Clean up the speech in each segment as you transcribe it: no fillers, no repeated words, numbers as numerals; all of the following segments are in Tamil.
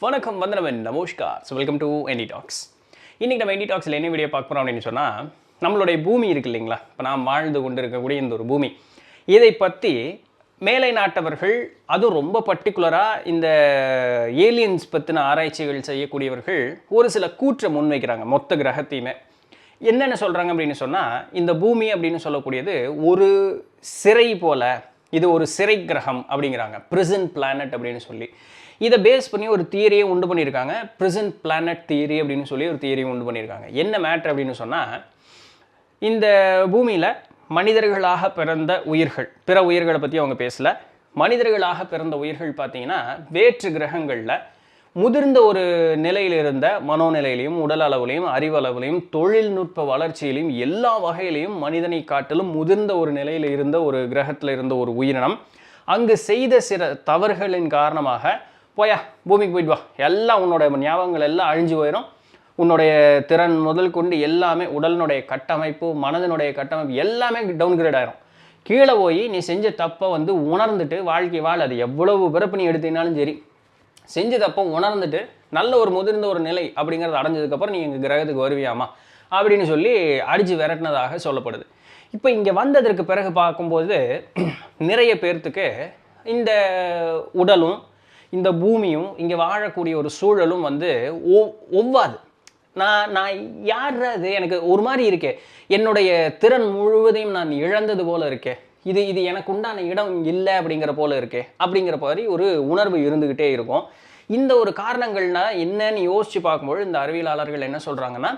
வணக்கம் வந்தனவன் நமஸ்கார். So welcome to ND talks. இன்றைக்கி நம்ம என்டி டாக்ஸில் என்ன வீடியோ பார்க்க போகிறோம் அப்படின்னு சொன்னால், நம்மளுடைய பூமி இருக்குது இல்லைங்களா, இப்போ நாம் வாழ்ந்து கொண்டு இருக்கக்கூடிய இந்த ஒரு பூமி, இதை பற்றி மேலை நாட்டவர்கள், அதுவும் ரொம்ப பர்டிகுலராக இந்த ஏலியன்ஸ் பற்றின ஆராய்ச்சிகள் செய்யக்கூடியவர்கள் ஒரு சில கூற்றை முன்வைக்கிறாங்க. மொத்த கிரகத்தையுமே என்னென்ன சொல்கிறாங்க அப்படின்னு சொன்னால், இந்த பூமி அப்படின்னு சொல்லக்கூடியது ஒரு சிறை போல், இது ஒரு சிறை கிரகம் அப்படிங்கிறாங்க. பிரிசன் பிளானட் அப்படின்னு சொல்லி இதை பேஸ் பண்ணி ஒரு தியரியை உண்டு பண்ணியிருக்காங்க. பிரிசன் பிளானட் தியரி அப்படின்னு சொல்லி ஒரு தியரியை உண்டு பண்ணியிருக்காங்க. என்ன மேட்ரு அப்படின்னு சொன்னால், இந்த பூமியில் மனிதர்களாக பிறந்த உயிர்கள், பிற உயிர்களை பற்றி அவங்க பேசலை. மனிதர்களாக பிறந்த உயிர்கள் பார்த்திங்கன்னா வேற்று கிரகங்களில் முதிர்ந்த ஒரு நிலையில் இருந்த மனோநிலையிலையும், உடல் அளவுலையும், அறிவளவுலையும், தொழில்நுட்ப வளர்ச்சியிலையும், எல்லா வகையிலையும் மனிதனை காட்டிலும் முதிர்ந்த ஒரு நிலையில் இருந்த ஒரு கிரகத்தில் இருந்த ஒரு உயிரினம் அங்கு செய்த சில தவறுகளின் காரணமாக, போயா பூமிக்கு போயிட்டு வா, எல்லாம் உன்னோட ஞாபகங்கள் எல்லாம் அழிஞ்சு போயிடும், உன்னுடைய திறன் முதல் கொண்டு எல்லாமே, உடலினுடைய கட்டமைப்பு, மனதினுடைய கட்டமைப்பு எல்லாமே டவுன்கிரேட் ஆயிரும். கீழே போய் நீ செஞ்ச தப்பை உணர்ந்துட்டு வாழ்க்கை வாழ். அது எவ்வளவு பிறப்பு நீ எடுத்தீங்கனாலும் சரி, செஞ்ச தப்பை உணர்ந்துட்டு நல்ல ஒரு முதிர்ந்த ஒரு நிலை அப்படிங்கிறது அடைஞ்சதுக்கப்புறம் நீ எங்கள் கிரகத்துக்கு வருவியாமா அப்படின்னு சொல்லி அடித்து விரட்டினதாக சொல்லப்படுது. இப்போ இங்கே வந்ததற்கு பிறகு பார்க்கும்போது நிறைய பேர்த்துக்கு இந்த உடலும் இந்த பூமியும் இங்கே வாழக்கூடிய ஒரு சூழலும் ஒவ்வாது. நான் யார் அது, எனக்கு ஒரு மாதிரி இருக்கே, என்னுடைய திறன் முழுவதையும் நான் இழந்தது போல இருக்கே, இது எனக்கு உண்டான இடம் இல்லை அப்படிங்கிற போல இருக்கே அப்படிங்கிற மாதிரி ஒரு உணர்வு இருந்துக்கிட்டே இருக்கும். இந்த ஒரு காரணங்கள்னா என்னன்னு யோசித்து பார்க்கும்போது இந்த அறிவியலாளர்கள் என்ன சொல்கிறாங்கன்னா,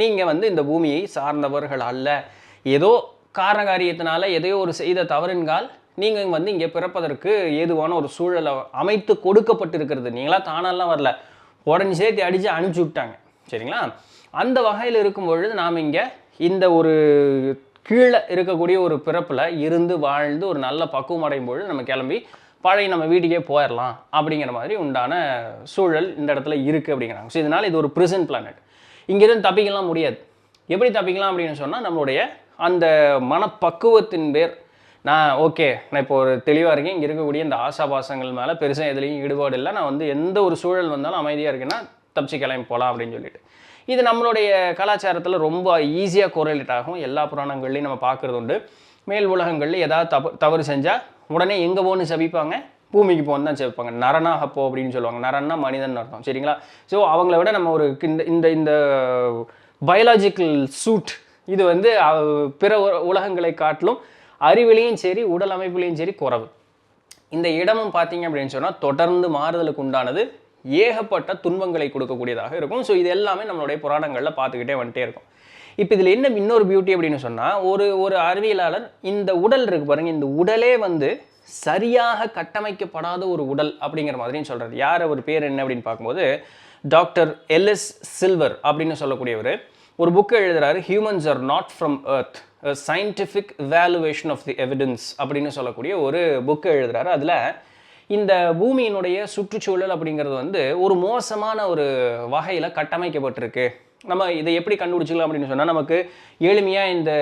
நீங்கள் இந்த பூமியை சார்ந்தவர்கள் அல்ல, ஏதோ காரண காரியத்தினால எதையோ ஒரு செய்த தவறின்கால் நீங்கள் இங்கே பிறப்பதற்கு ஏதுவான ஒரு சூழலை அமைத்து கொடுக்கப்பட்டிருக்கிறது. நீங்களா தானெல்லாம் வரல, உடனே சேர்த்து அடித்து அனுப்பிச்சி விட்டாங்க. சரிங்களா? அந்த வகையில் இருக்கும் பொழுது நாம் இங்கே இந்த ஒரு கீழே இருக்கக்கூடிய ஒரு பிறப்பில் இருந்து வாழ்ந்து ஒரு நல்ல பக்குவம் அடையும் பொழுது நம்ம கிளம்பி பழைய நம்ம வீட்டுக்கே போயிடலாம் அப்படிங்கிற மாதிரி உண்டான சூழல் இந்த இடத்துல இருக்குது அப்படிங்கிறாங்க. ஸோ இதனால் இது ஒரு பிரிசன் பிளானட். இங்கேருந்து தப்பிக்கலாம் முடியாது. எப்படி தப்பிக்கலாம் அப்படின்னு சொன்னால், நம்மளுடைய அந்த மனப்பக்குவத்தின் பேர், நான் இப்போ ஒரு தெளிவாக இருக்கேன், இங்கே இருக்கக்கூடிய இந்த ஆசாபாசங்கள் மேலே பெருசாக எதுலேயும் ஈடுபாடு இல்லை, நான் எந்த ஒரு சூழல் வந்தாலும் அமைதியாக இருக்குன்னா தப்பிச்சு கிளம்பி போகலாம் அப்படின்னு சொல்லிட்டு, இது நம்மளுடைய கலாச்சாரத்தில் ரொம்ப ஈஸியாக கோரிலேட் ஆகும். எல்லா புராணங்கள்லையும் நம்ம பார்க்குறது உண்டு. மேல் உலகங்களில் ஏதாவது தவறு செஞ்சால் உடனே எங்கே போகணுன்னு சபிப்பாங்க, பூமிக்கு போகணும் தான் சபிப்பாங்க. நரனாக போ அப்படின்னு சொல்லுவாங்க. நரன்னா மனிதன் அர்த்தம். சரிங்களா? ஸோ அவங்கள விட நம்ம ஒரு இந்த இந்த பயாலஜிக்கல் சூட் இது பிற உலகங்களை காட்டிலும் அறிவிலையும் சரி உடல் அமைப்புலையும் சரி குறைவு. இந்த இடமும் பார்த்தீங்க அப்படின்னு சொன்னால் தொடர்ந்து மாறுதலுக்கு உண்டானது, ஏகப்பட்ட துன்பங்களை கொடுக்கக்கூடியதாக இருக்கும். ஸோ இது எல்லாமே நம்மளுடைய புராணங்களில் பார்த்துக்கிட்டே வந்துட்டே இருக்கும். இப்போ இதில் என்ன இன்னொரு பியூட்டி அப்படின்னு சொன்னால், ஒரு அறிவியலாளர் இந்த உடல் இருக்குது பாருங்கள், இந்த உடலே சரியாக கட்டமைக்கப்படாத ஒரு உடல் அப்படிங்கிற மாதிரியும் சொல்கிறார். யார் அவர் பேர் என்ன அப்படின்னு பார்க்கும்போது, டாக்டர் எல்எஸ் சில்வர் அப்படின்னு சொல்லக்கூடியவர் ஒரு புக்கு எழுதுகிறாரு. Humans are not from Earth, scientific valuation of the evidence அப்படின்னு சொல்லக்கூடிய ஒரு புக்கு எழுதுகிறாரு. அதில் இந்த பூமியினுடைய சுற்றுச்சூழல் அப்படிங்கிறது ஒரு மோசமான ஒரு வகையில் கட்டமைக்கப்பட்டிருக்கு. நம்ம இதை எப்படி கண்டுபிடிச்சிக்கலாம் அப்படின்னு சொன்னால், நமக்கு எளிமையாக இந்த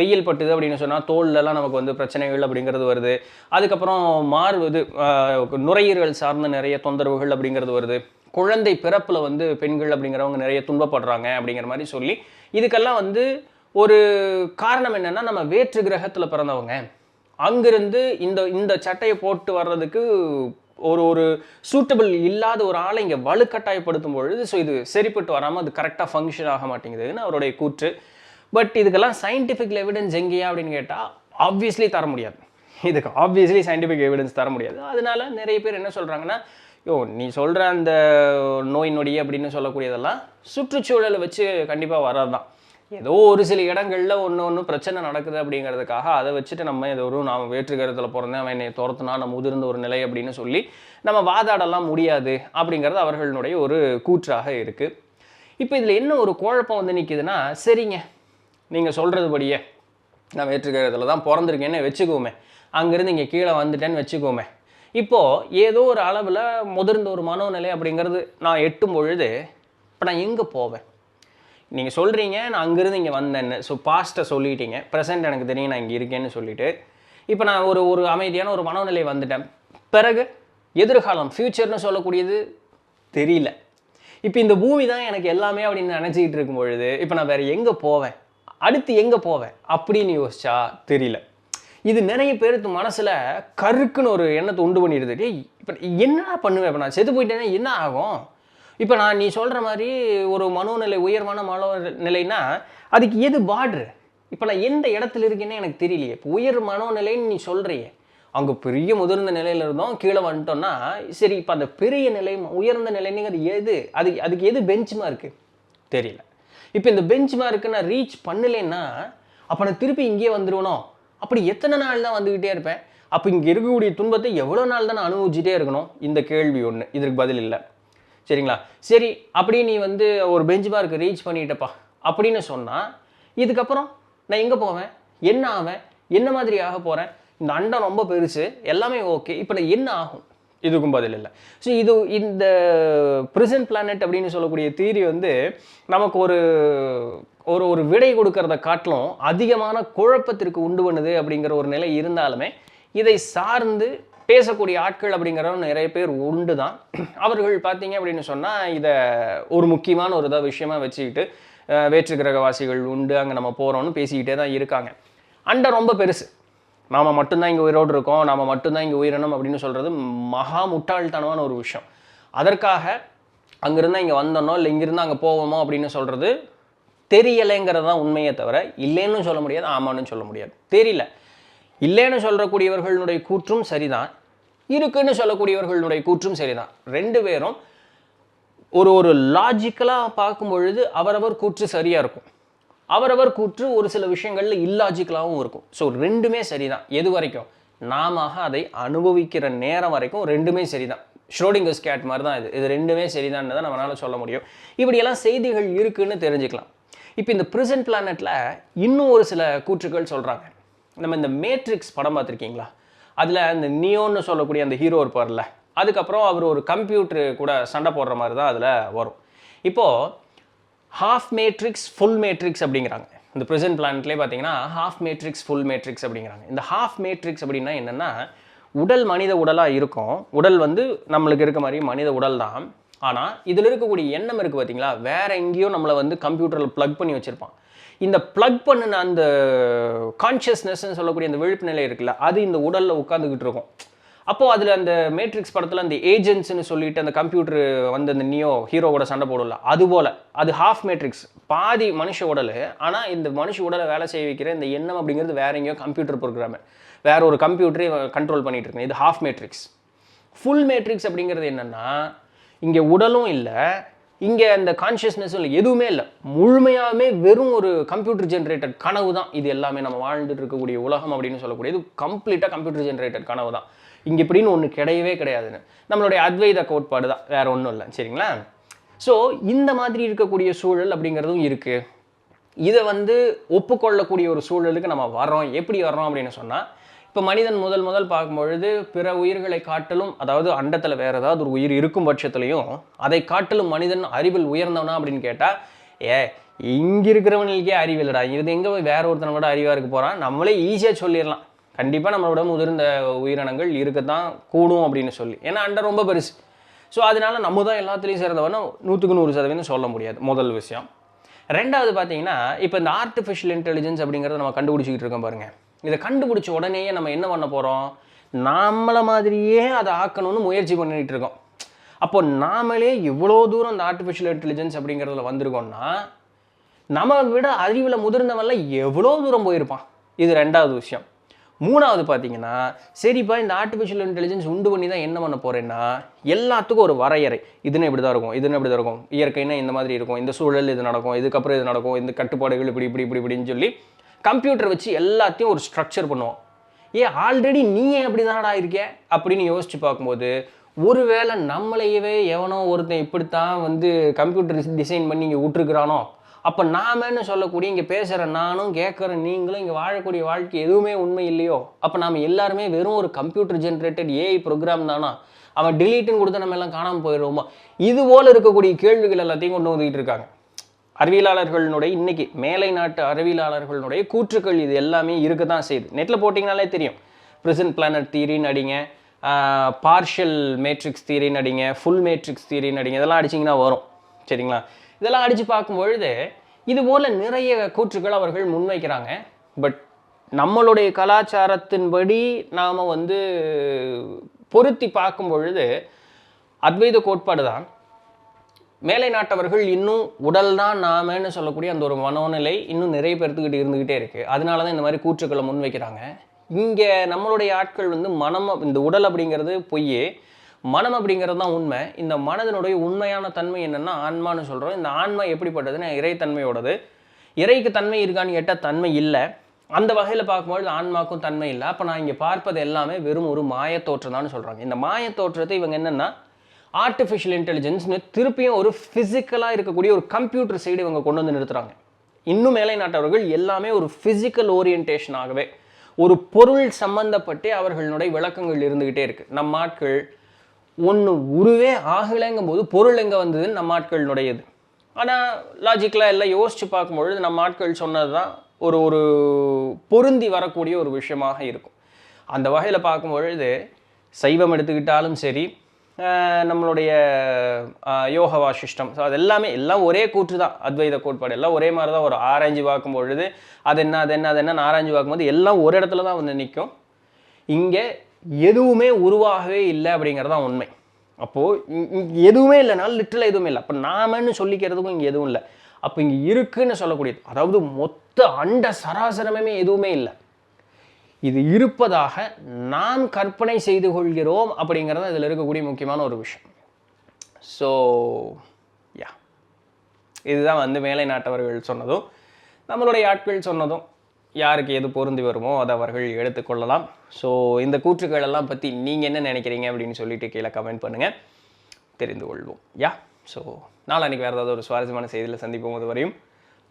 வெயில் பட்டுது அப்படின்னு சொன்னால் தோல்லலாம் நமக்கு பிரச்சனைகள் அப்படிங்கிறது வருது. அதுக்கப்புறம் நுரையீரல் சார்ந்த நிறைய தொந்தரவுகள் அப்படிங்கிறது வருது. குழந்தை பிறப்பில் பெண்கள் அப்படிங்கிறவங்க நிறைய துன்பப்படுறாங்க அப்படிங்கிற மாதிரி சொல்லி, இதுக்கெல்லாம் ஒரு காரணம் என்னென்னா, நம்ம வேற்று கிரகத்தில் பிறந்தவங்க அங்கிருந்து இந்த சட்டையை போட்டு வர்றதுக்கு ஒரு சூட்டபிள் இல்லாத ஒரு ஆளை இங்கே வலுக்கட்டாயப்படுத்தும் பொழுது, ஸோ இது சரிப்பட்டு வராமல் அது கரெக்டாக ஃபங்க்ஷன் ஆக மாட்டேங்குதுன்னு அவருடைய கூற்று. பட் இதுக்கெல்லாம் சயின்டிஃபிக் எவிடன்ஸ் எங்கேயா அப்படின்னு கேட்டால் ஆப்வியஸ்லி தர முடியாது. இதுக்கு ஆப்வியஸ்லி சயின்டிஃபிக் எவிடன்ஸ் தர முடியாது. அதனால நிறைய பேர் என்ன சொல்கிறாங்கன்னா, நீ சொல்கிற அந்த நோய் நொடி அப்படின்னு சொல்லக்கூடியதெல்லாம் சுற்றுச்சூழலை வச்சு கண்டிப்பாக வர்றது தான். ஏதோ ஒரு சில இடங்களில் ஒன்று பிரச்சனை நடக்குது அப்படிங்கிறதுக்காக அதை வச்சுட்டு நம்ம நாம் வேற்றுக்கரத்தில் பிறந்தேன், அவன் என்னை துரத்துனா நம்ம முதிர்ந்த ஒரு நிலை அப்படின்னு சொல்லி நம்ம வாதாடலாம் முடியாது அப்படிங்கிறது அவர்களுடைய ஒரு கூற்றாக இருக்குது. இப்போ இதில் என்ன ஒரு குழப்பம் நிற்கிதுன்னா, சரிங்க நீங்கள் சொல்கிறதுபடியே நான் வேற்றுக்கரத்தில் தான் பிறந்திருக்கேன்னு வச்சுக்கோமே, அங்கேருந்து இங்கே கீழே வந்துட்டேன்னு வச்சுக்கோமே, இப்போது ஏதோ ஒரு அளவில் முதிர்ந்த ஒரு மனோநிலை அப்படிங்கிறது நான் எட்டும் பொழுது இப்போ நான் எங்கே போவேன்? நீங்கள் சொல்கிறீங்க நான் அங்கேருந்து இங்கே வந்தேன்னு. ஸோ பாஸ்ட்டை சொல்லிட்டீங்க, ப்ரெசென்ட் எனக்கு தெரியும் நான் இங்கே இருக்கேன்னு சொல்லிவிட்டு, இப்போ நான் ஒரு அமைதியான ஒரு மனோநிலை வந்துட்டேன். பிறகு எதிர்காலம் ஃப்யூச்சர்னு சொல்லக்கூடியது தெரியல. இப்போ இந்த பூமி தான் எனக்கு எல்லாமே அப்படின்னு நினச்சிக்கிட்டு இருக்கும் பொழுது இப்போ நான் வேறு எங்கே போவேன், அடுத்து எங்கே போவேன் அப்படின்னு யோசிச்சா தெரியல. இது நிறைய பேருக்கு மனசில் கருக்குன்னு ஒரு எண்ணத்தை உண்டு பண்ணிடுது. டேய் இப்போ என்னடா பண்ணுவேன், இப்போ நான் செத்து போயிட்டேன்னா என்ன ஆகும்? இப்போ நீ சொல்கிற மாதிரி ஒரு மனோநிலை உயர்வான மனோநிலைன்னா அதுக்கு எது பார்ட்ரு? இப்போ நான் எந்த இடத்துல இருக்கேன்னு எனக்கு தெரியலையே. இப்போ உயர் மனோநிலைன்னு நீ சொல்கிறியே, அங்கே பெரிய முதிர்ந்த நிலையில் இருந்தோம் கீழே வந்துட்டோம்னா சரி, இப்போ அந்த பெரிய நிலை உயர்ந்த நிலைங்கிறது எது? அதுக்கு எது பெஞ்ச் மார்க்கு தெரியல. இப்போ இந்த பெஞ்ச் மார்க்கு நான் ரீச் பண்ணலைன்னா அப்போ நான் திருப்பி இங்கேயே வந்துடுவணும். அப்படி எத்தனை நாள் தான் வந்துக்கிட்டே இருப்பேன்? அப்போ இங்கே இருக்கக்கூடிய துன்பத்தை எவ்வளோ நாள் தான் நான் அனுபவிச்சுட்டே இருக்கணும்? இந்த கேள்வி ஒன்று, இதற்கு பதில் இல்லை. சரிங்களா? சரி, அப்படி நீ ஒரு பெஞ்ச் மார்க்கு ரீச் பண்ணிட்டப்பா அப்படின்னு சொன்னால் இதுக்கப்புறம் நான் எங்கே போவேன், என்ன ஆவேன், என்ன மாதிரி ஆக போகிறேன்? இந்த அண்டம் ரொம்ப பெருசு, எல்லாமே ஓகே, இப்போ நான் என்ன ஆகும்? இதுக்கும் பதில் இல்லை. ஸோ இந்த ப்ரிசன்ட் பிளானட் அப்படின்னு சொல்லக்கூடிய தியரி நமக்கு ஒரு விடை கொடுக்கறத காட்டிலும் அதிகமான குழப்பத்திற்கு உண்டு பண்ணுது அப்படிங்கிற ஒரு நிலை இருந்தாலுமே இதை சார்ந்து பேசக்கூடிய ஆட்கள் அப்படிங்கிறவங்க நிறைய பேர் உண்டு தான். அவர்கள் பார்த்தீங்க அப்படின்னு சொன்னால் இதை ஒரு முக்கியமான ஒரு விஷயமா வச்சுக்கிட்டு வேற்று கிரகவாசிகள் உண்டு, அங்கே நம்ம போகிறோம்னு பேசிக்கிட்டே தான் இருக்காங்க. அண்டம் ரொம்ப பெருசு, நாம் மட்டும்தான் இங்கே உயிரோடு இருக்கோம், நாம் மட்டும்தான் இங்கே உயிரினம் அப்படின்னு சொல்கிறது மகா முட்டாள்தனமான ஒரு விஷயம். அதற்காக அங்கேருந்தால் இங்கே வந்தோன்னோ இல்லை இங்கேருந்து அங்கே போவோமோ அப்படின்னு சொல்கிறது தெரியலைங்கிறது தான் உண்மையை தவிர இல்லைன்னு சொல்ல முடியாது, ஆமான்னு சொல்ல முடியாது. தெரியல, இல்லைன்னு சொல்லக்கூடியவர்களுடைய கூற்றும் சரிதான், இருக்குன்னு சொல்லக்கூடியவர்களுடைய கூற்றும் சரிதான். ரெண்டு பேரும் ஒரு லாஜிக்கலாக பார்க்கும் பொழுது அவரவர் கூற்று சரியாக இருக்கும், அவரவர் கூற்று ஒரு சில விஷயங்களில் இல்லாஜிக்கலாகவும் இருக்கும். ஸோ ரெண்டுமே சரிதான். எது வரைக்கும்? நாம அதை அனுபவிக்கிற நேரம் வரைக்கும் ரெண்டுமே சரிதான். ஷ்ரோடிங்கர்ஸ் கேட் மாதிரி தான் இது ரெண்டுமே சரிதான் தான் நம்மளால சொல்ல முடியும். இப்படியெல்லாம் செய்திகள் இருக்குன்னு தெரிஞ்சுக்கலாம். இப்போ இந்த ப்ரிசன்ட் பிளானட்டில் இன்னும் ஒரு சில கூற்றுக்கள் சொல்கிறாங்க. நம்ம இந்த மேட்ரிக்ஸ் படம் பார்த்துருக்கீங்களா? அதில் அந்த நியோன்னு சொல்லக்கூடிய அந்த ஹீரோ இருப்பார்ல, அதுக்கப்புறம் அவர் ஒரு கம்ப்யூட்டரு கூட சண்டை போடுற மாதிரி தான் அதில் வரும். இப்போது ஹாஃப் மேட்ரிக்ஸ் ஃபுல் மேட்ரிக்ஸ் அப்படிங்கிறாங்க. இந்த ப்ரெசென்ட் பிளானட்லேயே பார்த்தீங்கன்னா ஹாஃப் மேட்ரிக்ஸ் ஃபுல் மேட்ரிக்ஸ் அப்படிங்கிறாங்க. இந்த ஹாஃப் மேட்ரிக்ஸ் அப்படின்னா என்னென்னா, உடல் மனித உடலாக இருக்கும், உடல் நம்மளுக்கு இருக்க மாதிரி மனித உடல் தான். ஆனால் இதில் இருக்கக்கூடிய எண்ணம் இருக்குது பார்த்தீங்களா, வேறு எங்கேயோ நம்மளை கம்ப்யூட்டரில் ப்ளக் பண்ணி வச்சுருப்பான். இந்த ப்ளக் பண்ணின அந்த கான்ஷியஸ்னஸ்ன்னு சொல்லக்கூடிய அந்த விழிப்பு நிலை இருக்குல்ல, அது இந்த உடலில் உட்காந்துக்கிட்டு இருக்கும். அப்போது அதில் அந்த மேட்ரிக்ஸ் படத்தில் அந்த ஏஜென்ட்ஸ்னு சொல்லிட்டு அந்த கம்ப்யூட்டர் அந்த நியோ ஹீரோவோட சண்டை போடல, அதுபோல் அது ஹாஃப் மேட்ரிக்ஸ், பாதி மனுஷ உடல். ஆனால் இந்த மனுஷ உடலை வேலை செய்ய வைக்கிற இந்த எண்ணம் அப்படிங்கிறது வேற எங்கேயோ கம்ப்யூட்டர் ப்ரோக்ராமு, வேற ஒரு கம்ப்யூட்டரை கண்ட்ரோல் பண்ணிட்டு இருக்கேன். இது ஹாஃப் மேட்ரிக்ஸ். ஃபுல் மேட்ரிக்ஸ் அப்படிங்கிறது என்னென்னா, இங்கே உடலும் இல்லை, இங்கே அந்த கான்ஷியஸ்னஸும் இல்லை, எதுவுமே இல்லை, முழுமையாகவே வெறும் ஒரு கம்ப்யூட்டர் ஜென்ரேட்டட் கனவு தான் இது எல்லாமே. நம்ம வாழ்ந்துட்டு இருக்கக்கூடிய உலகம் அப்படின்னு சொல்லக்கூடியது கம்ப்ளீட்டாக கம்ப்யூட்டர் ஜென்ரேட்டட் கனவு தான். இங்கே இப்படின்னு ஒன்று கிடையவே கிடையாதுன்னு நம்மளுடைய அத்வைத கோட்பாடு தான், வேறு ஒன்றும் இல்லை. சரிங்களா? ஸோ இந்த மாதிரி இருக்கக்கூடிய சூழல் அப்படிங்கிறதும் இருக்குது. இதை ஒப்புக்கொள்ளக்கூடிய ஒரு சூழலுக்கு நம்ம வர்றோம். எப்படி வர்றோம் அப்படின்னு சொன்னால், இப்போ மனிதன் முதல் பார்க்கும்பொழுது பிற உயிர்களை காட்டிலும், அதாவது அண்டத்தில் வேறு ஏதாவது ஒரு உயிர் இருக்கும் பட்சத்துலையும் அதை காட்டிலும் மனிதன் அறிவில் உயர்ந்தவனா அப்படின்னு கேட்டால், இங்கே இருக்கிறவனுக்கே அறிவில்லடா, இது எங்கே வேற ஒருத்தனோட அறிவாக இருக்க போகிறான், நம்மளே ஈஸியாக சொல்லிடலாம். கண்டிப்பாக நம்மளோட முதிர்ந்த உயிரினங்கள் இருக்கத்தான் கூடும் அப்படின்னு சொல்லி, ஏன்னா அண்டம் ரொம்ப பெருசு. ஸோ அதனால நம்ம தான் எல்லாத்துலேயும் சேர்ந்தவனா 100% சொல்ல முடியாது, முதல் விஷயம். ரெண்டாவது பார்த்தீங்கன்னா, இப்போ இந்த ஆர்டிஃபிஷியல் இன்டெலிஜென்ஸ் அப்படிங்கிறத நம்ம கண்டுபிடிச்சிக்கிட்டு இருக்கோம் பாருங்கள். இதை கண்டுபிடிச்ச உடனேயே நம்ம என்ன பண்ண போகிறோம், நம்மளை மாதிரியே அதை ஆக்கணும்னு முயற்சி பண்ணிகிட்டு இருக்கோம். அப்போ நாமளே இவ்வளோ தூரம் இந்த ஆர்டிஃபிஷியல் இன்டெலிஜென்ஸ் அப்படிங்கிறதுல வந்திருக்கோம்னா, நம்ம விட அறிவில் முதிர்ந்தவன்ல எவ்வளோ தூரம் போயிருப்பான். இது ரெண்டாவது விஷயம். மூணாவது பார்த்தீங்கன்னா, சரிப்பா இந்த ஆர்டிஃபிஷியல் இன்டெலிஜென்ஸ் உண்டு பண்ணி தான் என்ன பண்ண போகிறேன்னா, எல்லாத்துக்கும் ஒரு வரையறை, இதுன்னு இப்படி தான் இருக்கும், இதுன்னு இப்படி தான் இருக்கும், இயற்கைன்னா இந்த மாதிரி இருக்கும், இந்த சூழல் இது நடக்கும், இதுக்கப்புறம் இது நடக்கும், இந்த கட்டுப்பாடுகள் இப்படின்னு சொல்லி கம்ப்யூட்டர் வச்சு எல்லாத்தையும் ஒரு ஸ்ட்ரக்சர் பண்ணுவோம். ஆல்ரெடி நீயே அப்படி தானடா இருக்கே அப்படின்னு யோசிச்சு பார்க்கும்போது, ஒருவேளை நம்மளையவே எவனோ ஒருத்தன் இப்படித்தான் கம்ப்யூட்டர் டிசைன் பண்ணி இங்கே விட்டுருக்குறானோ, அப்போ நாமன்னு சொல்லக்கூடிய இங்கே பேசுகிற நானும் கேட்குற நீங்களும் இங்கே வாழக்கூடிய வாழ்க்கை எதுவுமே உண்மை இல்லையோ, அப்போ நாம் எல்லாருமே வெறும் ஒரு கம்ப்யூட்டர் ஜென்ரேட்டட் ஏஐ ப்ரோக்ராம் தானா, அவன் டிலீட்டுன்னு கொடுத்து நம்ம எல்லாம் காணாமல் போயிடுவோமா? இது போல் இருக்கக்கூடிய கேள்விகள் எல்லாத்தையும் கொண்டு வந்துக்கிட்டு இருக்காங்க அறிவியலாளர்களுடைய. இன்னைக்கு மேலை நாட்டு அறிவியலாளர்களுடைய கூற்றுக்கள் இது எல்லாமே இருக்க தான் செய்யுது. நெட்டில் போட்டிங்கனாலே தெரியும். ப்ரெசென்ட் பிளானட் தியரின்னு அடிங்க, பார்ஷியல் மேட்ரிக்ஸ் தியரின்னு அடிங்க, ஃபுல் மேட்ரிக்ஸ் தியரின்னு அடிங்க, இதெல்லாம் அடிச்சிங்கன்னா வரும். சரிங்களா? இதெல்லாம் அடித்து பார்க்கும்பொழுது இது போல் நிறைய கூற்றுக்கள் அவர்கள் முன்வைக்கிறாங்க. பட் நம்மளுடைய கலாச்சாரத்தின்படி நாம் வந்து பொருத்தி பார்க்கும் பொழுது அத்வைத கோட்பாடு தான். மேலை நாட்டவர்கள் இன்னும் உடல் தான் நாமன்னு சொல்லக்கூடிய அந்த ஒரு மனோநிலை இன்னும் நிறைய பேர்த்துக்கிட்டு இருந்துக்கிட்டே இருக்குது. அதனால தான் இந்த மாதிரி கூற்றுக்களை முன்வைக்கிறாங்க. இங்கே நம்மளுடைய ஆட்கள் வந்து மனம், இந்த உடல் அப்படிங்கிறது பொய்யே, மனம் அப்படிங்கிறது தான் உண்மை. இந்த மனதினுடைய உண்மையான தன்மை என்னென்னா ஆன்மான்னு சொல்கிறோம். இந்த ஆன்மா எப்படிப்பட்டதுன்னா இறைத்தன்மையோடது. இறைக்கு தன்மை இருக்கான்னு கேட்டால் தன்மை இல்லை. அந்த வகையில் பார்க்கும்பொழுது ஆன்மாக்கும் தன்மை இல்லை. அப்போ நான் இங்கே பார்ப்பது எல்லாமே வெறும் ஒரு மாயத்தோற்றம் தான் சொல்கிறாங்க. இந்த மாயத்தோற்றத்தை இவங்க என்னென்னா ஆர்டிஃபிஷியல் இன்டெலிஜென்ஸ்னு திருப்பியும் ஒரு ஃபிசிக்கலாக இருக்கக்கூடிய ஒரு கம்ப்யூட்டர் சைடு இவங்க கொண்டு வந்து நிறுத்துகிறாங்க. இன்னும் மேலை நாட்டவர்கள் எல்லாமே ஒரு ஃபிசிக்கல் ஓரியன்டேஷனாகவே ஒரு பொருள் சம்பந்தப்பட்டே அவர்களுடைய விளக்கங்கள் இருந்துக்கிட்டே இருக்குது. நம்ம ஆட்கள் ஒன்று உருவே ஆகலைங்கும் போது பொருள் எங்கே வந்ததுன்னு நம்ம ஆட்களினுடையது. ஆனால் லாஜிக்கலாக எல்லாம் யோசித்து பார்க்கும்பொழுது நம்ம ஆட்கள் சொன்னது தான் ஒரு ஒரு பொருந்தி வரக்கூடிய ஒரு விஷயமாக இருக்கும். அந்த வகையில் பார்க்கும்பொழுது சைவம் எடுத்துக்கிட்டாலும் சரி, நம்மளுடைய யோக வாசிஷ்டம், ஸோ அது எல்லாமே எல்லாம் ஒரே கூற்று தான். அத்வைத கோட்பாடு எல்லாம் ஒரே மாதிரி தான். ஒரு ஆராய்ச்சி பார்க்கும்பொழுது அது என்ன ஆராய்ச்சி பார்க்கும்போது எல்லாம் ஒரு இடத்துல தான் வந்து நிற்கும். இங்கே எதுவுமே உருவாகவே இல்லை அப்படிங்கிறது தான் உண்மை. அப்போது எதுவுமே இல்லைனாலும் லிட்டரில் எதுவுமே இல்லை. அப்போ நாமன்னு சொல்லிக்கிறதுக்கும் இங்கே எதுவும் இல்லை. அப்போ இங்கே இருக்குன்னு சொல்லக்கூடியது, அதாவது மொத்த அண்ட சராசரமே எதுவுமே இல்லை, இது இருப்பதாக நாம் கற்பனை செய்து கொள்கிறோம் அப்படிங்கிறது இதில் இருக்கக்கூடிய முக்கியமான ஒரு விஷயம். ஸோ யா, இதுதான் வந்து மேலை நாட்டவர்கள் சொன்னதும் நம்மளுடைய ஆட்கள் சொன்னதும் யாருக்கு எது பொருந்தி வருமோ அதை அவர்கள் எடுத்துக்கொள்ளலாம். ஸோ இந்த கூற்றுக்கள் எல்லாம் பற்றி நீங்கள் என்ன நினைக்கிறீங்க அப்படின்னு சொல்லிட்டு கீழே கமெண்ட் பண்ணுங்கள், தெரிந்து கொள்வோம். யா, ஸோ நாளைக்கு வேறு ஏதாவது ஒரு சுவாரஸ்யமான செய்தியில் சந்திப்போம். அது வரையும்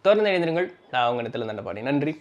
தொடர்ந்து எழுந்திருங்கள். நான் அவங்க இடத்துல தண்டபாடி. நன்றி.